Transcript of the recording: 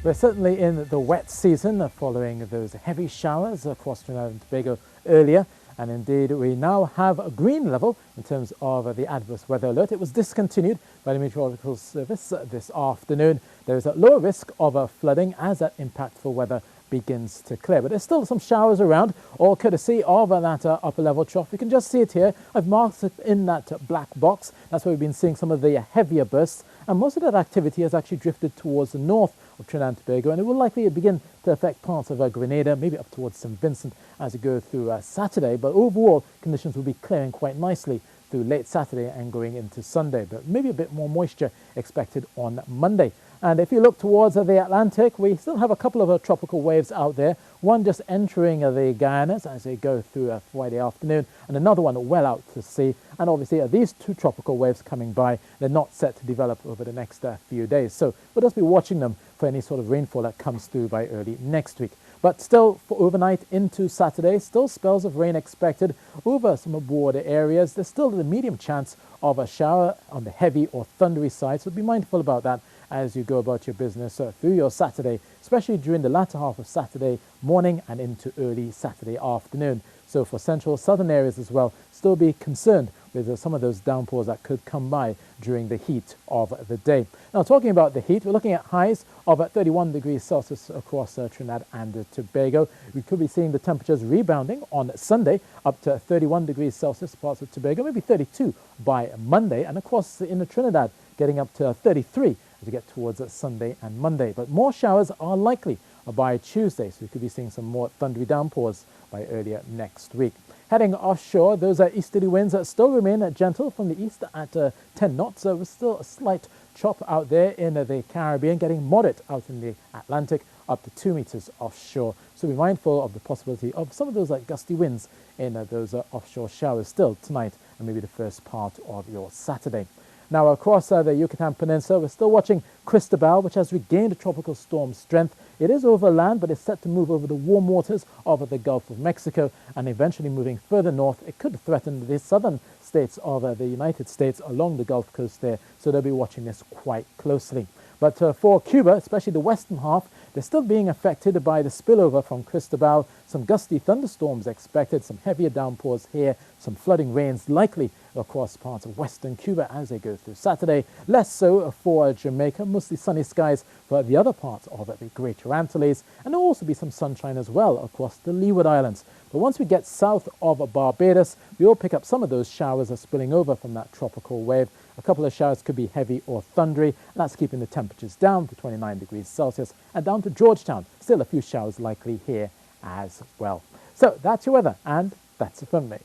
We're certainly in the wet season following those heavy showers across Trinidad and Tobago earlier. And indeed, we now have a green level in terms of the adverse weather alert. It was discontinued by the Meteorological Service this afternoon. There is a lower risk of flooding as that impactful weather begins to clear. But there's still some showers around, all courtesy of that upper level trough. You can just see it here. I've marked it in that black box. That's where we've been seeing some of the heavier bursts. And most of that activity has actually drifted towards the north of Trinidad and Tobago, and it will likely begin to affect parts of Grenada, maybe up towards St. Vincent as we go through Saturday. But overall, conditions will be clearing quite nicely through late Saturday and going into Sunday, but maybe a bit more moisture expected on Monday. And if you look towards the Atlantic, we still have a couple of tropical waves out there, one just entering the Guyanas as they go through Friday afternoon, and another one well out to sea. And obviously these two tropical waves coming by, they're not set to develop over the next few days. So we'll just be watching them for any sort of rainfall that comes through by early next week. But still, for overnight into Saturday, still spells of rain expected over some border areas. There's still the medium chance of a shower on the heavy or thundery side, so be mindful about that as you go about your business through your Saturday, especially during the latter half of Saturday morning and into early Saturday afternoon. So for central southern areas as well, still be concerned with some of those downpours that could come by during the heat of the day. Now, talking about the heat, we're looking at highs of 31 degrees Celsius across Trinidad and Tobago. We could be seeing the temperatures rebounding on Sunday up to 31 degrees Celsius parts of Tobago, maybe 32 by Monday, and of course in the Trinidad getting up to 33 as we get towards Sunday and Monday. But more showers are likely by Tuesday, so we could be seeing some more thundery downpours by earlier next week. Heading offshore, those easterly winds still remain gentle from the east at 10 knots. So there's still a slight chop out there in the Caribbean, getting moderate out in the Atlantic, up to 2 meters offshore. So be mindful of the possibility of some of those gusty winds in those offshore showers still tonight and maybe the first part of your Saturday. Now, across the Yucatan Peninsula, we're still watching CRISTOBAL, which has regained a tropical storm strength. It is over land, but it's set to move over the warm waters of the Gulf of Mexico, and eventually moving further north. It could threaten the southern states of the United States along the Gulf Coast there, so they'll be watching this quite closely. But for Cuba, especially the western half, they're still being affected by the spillover from CRISTOBAL. Some gusty thunderstorms expected, some heavier downpours here, some flooding rains likely across parts of western Cuba as they go through Saturday. Less so for Jamaica, mostly sunny skies for the other parts of the Greater Antilles, and there will also be some sunshine as well across the Leeward Islands. But once we get south of Barbados, we will pick up some of those showers spilling over from that tropical wave. A couple of showers could be heavy or thundery, and that's keeping the temperatures down to 29 degrees Celsius and down to Georgetown. Still a few showers likely here as well. So that's your weather, and that's it from me.